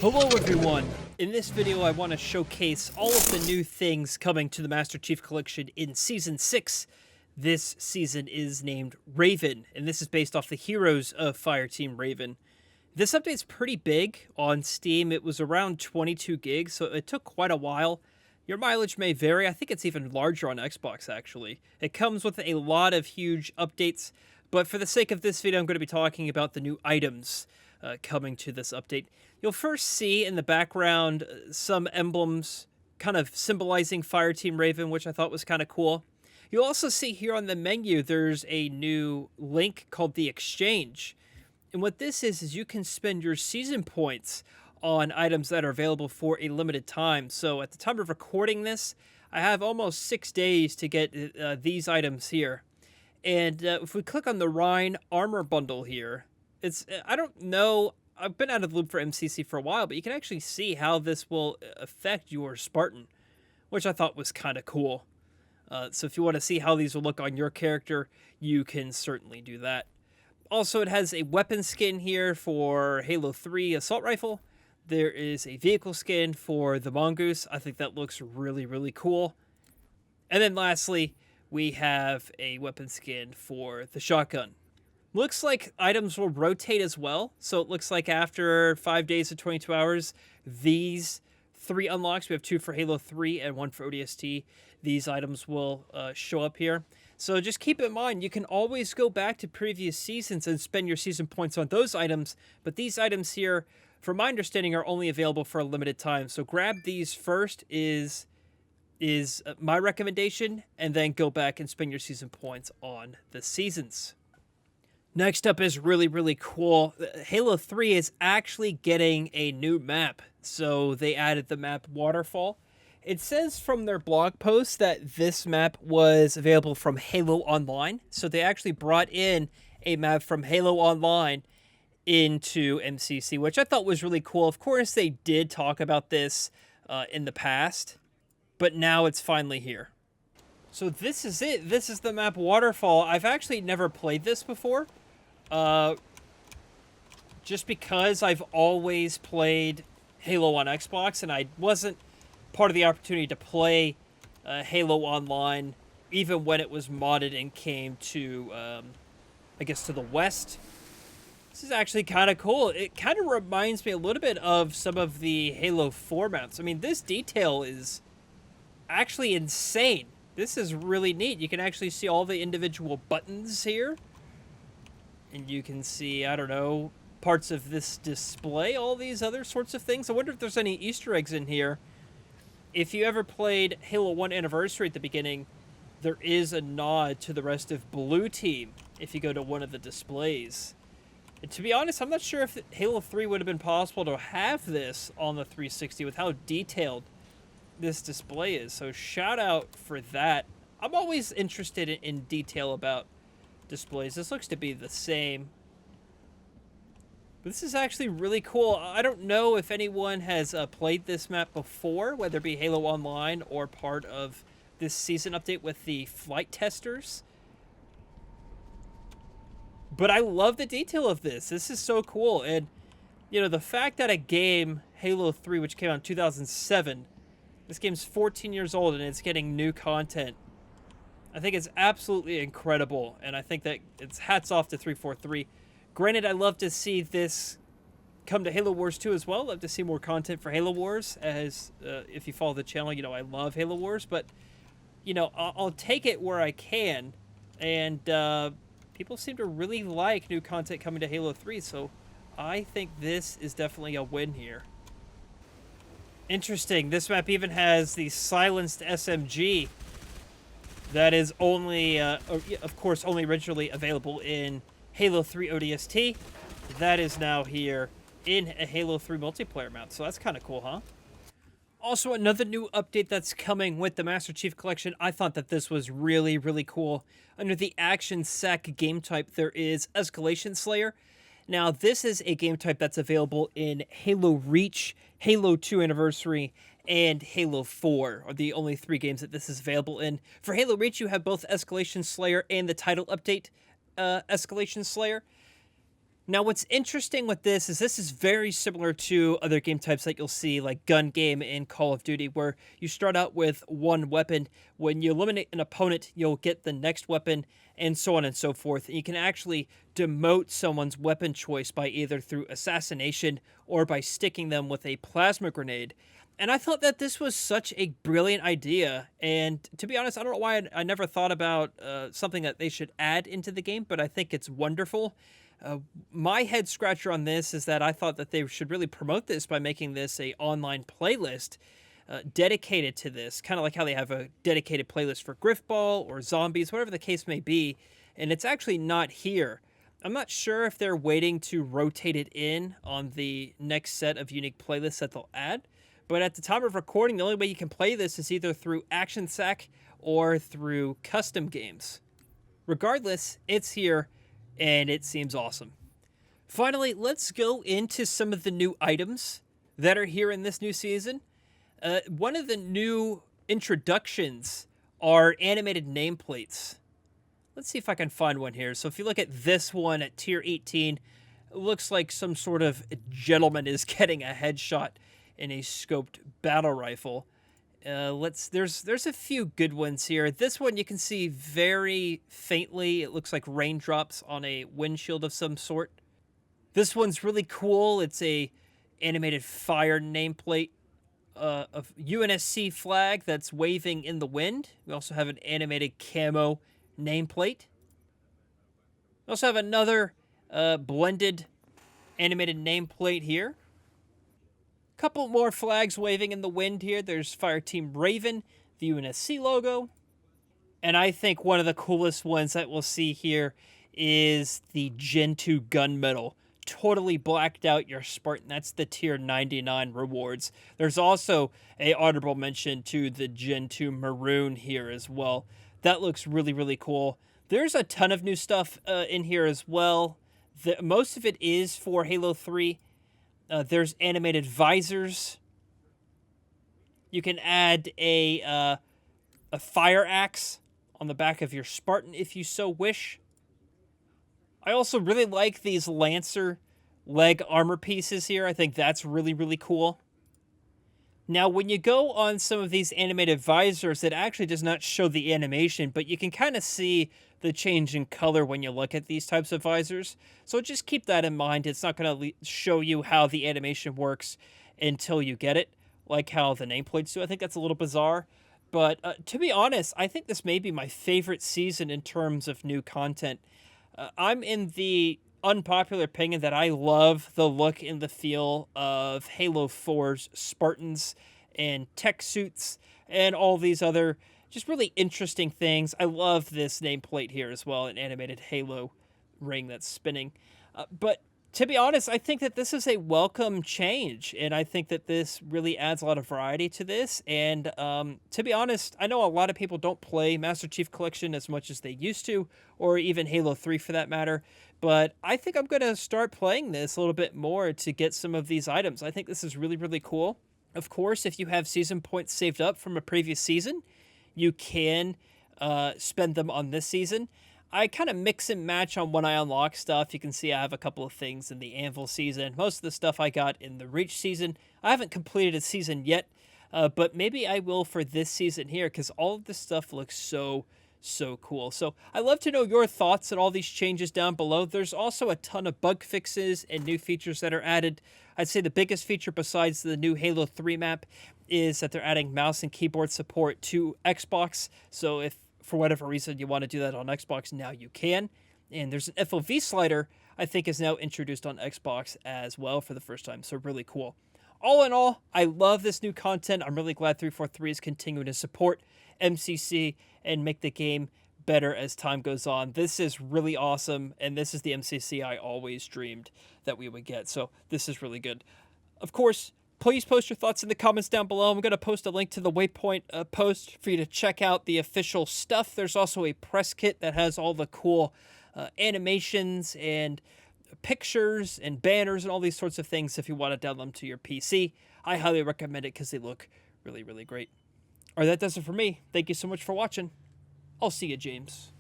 Hello everyone! In this video I want to showcase all of the new things coming to the Master Chief Collection in Season 6. This season is named Raven, and this is based off the heroes of Fireteam Raven. This update's pretty big. On Steam it was around 22 gigs, so it took quite a while. Your mileage may vary. I think it's even larger on Xbox actually. It comes with a lot of huge updates, but for the sake of this video I'm going to be talking about the new items coming to this update. You'll first see in the background some emblems kind of symbolizing Fireteam Raven, which I thought was kind of cool. You'll also see here on the menu there's a new link called the Exchange. And what this is you can spend your season points on items that are available for a limited time. So at the time of recording this, I have almost 6 days to get these items here. And if we click on the Rhine Armor Bundle here, I don't know, I've been out of the loop for MCC for a while, but you can actually see how this will affect your Spartan, which I thought was kind of cool. So if you want to see how these will look on your character, you can certainly do that. Also, it has a weapon skin here for Halo 3 Assault Rifle. There is a vehicle skin for the Mongoose. I think that looks really, really cool. And then lastly, we have a weapon skin for the shotgun. Looks like items will rotate as well. So it looks like after 5 days to 22 hours, these 3 unlocks, we have 2 for Halo 3 and 1 for ODST. These items will show up here. So just keep in mind, you can always go back to previous seasons and spend your season points on those items. But these items here, from my understanding, are only available for a limited time. So grab these first is my recommendation, and then go back and spend your season points on the seasons. Next up is really, really cool. Halo 3 is actually getting a new map. So they added the map Waterfall. It says from their blog post that this map was available from Halo Online. So they actually brought in a map from Halo Online into MCC, which I thought was really cool. Of course, they did talk about this in the past, but now it's finally here. So this is it. This is the map Waterfall. I've actually never played this before. Just because I've always played Halo on Xbox, and I wasn't part of the opportunity to play Halo Online, even when it was modded and came to, I guess, to the West. This is actually kind of cool. It kind of reminds me a little bit of some of the Halo 4 maps. I mean, this detail is actually insane. This is really neat. You can actually see all the individual buttons here. And you can see, I don't know, parts of this display, all these other sorts of things. I wonder if there's any Easter eggs in here. If you ever played Halo 1 Anniversary at the beginning, there is a nod to the rest of Blue Team if you go to one of the displays. And to be honest, I'm not sure if Halo 3 would have been possible to have this on the 360 with how detailed this display is. So shout out for that. I'm always interested in detail about displays. This looks to be the same. But this is actually really cool. I don't know if anyone has played this map before, whether it be Halo Online or part of this season update with the flight testers. But I love the detail of this. This is so cool. And, you know, the fact that a game, Halo 3, which came out in 2007, this game's 14 years old and it's getting new content, I think it's absolutely incredible, and I think that it's hats off to 343. Granted, I love to see this come to Halo Wars 2 as well. Love to see more content for Halo Wars, as if you follow the channel, you know I love Halo Wars, but, you know, I'll take it where I can, and people seem to really like new content coming to Halo 3, so I think this is definitely a win here. Interesting, this map even has the silenced SMG. That is only, of course, only originally available in Halo 3 ODST. That is now here in a Halo 3 multiplayer map, so that's kind of cool, huh? Also, another new update that's coming with the Master Chief Collection. I thought that this was really, really cool. Under the Action Sec game type, there is Escalation Slayer. Now, this is a game type that's available in Halo Reach, Halo 2 Anniversary, and Halo 4 are the only 3 games that this is available in. For Halo Reach, you have both Escalation Slayer and the title update, Escalation Slayer. Now, what's interesting with this is very similar to other game types that you'll see, like gun game in Call of Duty, where you start out with one weapon. When you eliminate an opponent, you'll get the next weapon, and so on and so forth. And you can actually demote someone's weapon choice by either through assassination or by sticking them with a plasma grenade. And I thought that this was such a brilliant idea. And to be honest, I don't know why I never thought about something that they should add into the game, but I think it's wonderful. My head scratcher on this is that I thought that they should really promote this by making this a online playlist dedicated to this, kind of like how they have a dedicated playlist for Griffball or Zombies, whatever the case may be, and it's actually not here. I'm not sure if they're waiting to rotate it in on the next set of unique playlists that they'll add, but at the time of recording, the only way you can play this is either through Action Sack or through custom games. Regardless, it's here, and it seems awesome. Finally, let's go into some of the new items that are here in this new season. One of the new introductions are animated nameplates. Let's see if I can find one here. So if you look at this one at tier 18, it looks like some sort of gentleman is getting a headshot in a scoped battle rifle. There's a few good ones here. This one you can see very faintly. It looks like raindrops on a windshield of some sort. This one's really cool. It's a animated fire nameplate, a UNSC flag that's waving in the wind. We also have an animated camo nameplate. We also have another blended animated nameplate here. Couple more flags waving in the wind here. There's Fireteam Raven, the UNSC logo. And I think one of the coolest ones that we'll see here is the Gen 2 gunmetal. Totally blacked out your Spartan. That's the tier 99 rewards. There's also a honorable mention to the Gen 2 maroon here as well. That looks really, really cool. There's a ton of new stuff in here as well. Most of it is for Halo 3. There's animated visors. You can add a fire axe on the back of your Spartan if you so wish. I also really like these Lancer leg armor pieces here. I think that's really, really cool. Now, when you go on some of these animated visors, it actually does not show the animation, but you can kind of see the change in color when you look at these types of visors. So just keep that in mind. It's not going to show you how the animation works until you get it, like how the nameplates do. I think that's a little bizarre. But to be honest, I think this may be my favorite season in terms of new content. I'm in the unpopular opinion that I love the look and the feel of Halo 4's Spartans and tech suits and all these other just really interesting things. I love this nameplate here as well, an animated Halo ring that's spinning. But to be honest, I think that this is a welcome change, and I think that this really adds a lot of variety to this. And to be honest, I know a lot of people don't play Master Chief Collection as much as they used to, or even Halo 3 for that matter, but I think I'm going to start playing this a little bit more to get some of these items. I think this is really, really cool. Of course, if you have season points saved up from a previous season, you can spend them on this season. I kind of mix and match on when I unlock stuff. You can see I have a couple of things in the Anvil season. Most of the stuff I got in the Reach season. I haven't completed a season yet, but maybe I will for this season here because all of this stuff looks so cool. So I'd love to know your thoughts on all these changes down below. There's also a ton of bug fixes and new features that are added. I'd say the biggest feature besides the new Halo 3 map is that they're adding mouse and keyboard support to Xbox. So if for whatever reason you want to do that on Xbox, now you can. And there's an FOV slider I think is now introduced on Xbox as well for the first time. So really cool. All in all, I love this new content. I'm really glad 343 is continuing to support MCC and make the game better as time goes on. This is really awesome, and this is the MCC I always dreamed that we would get. So this is really good. Of course, please post your thoughts in the comments down below. I'm going to post a link to the Waypoint post for you to check out the official stuff. There's also a press kit that has all the cool animations and pictures and banners and all these sorts of things if you want to download them to your PC. I highly recommend it because they look really, really great. All right, that does it for me. Thank you so much for watching. I'll see you, James.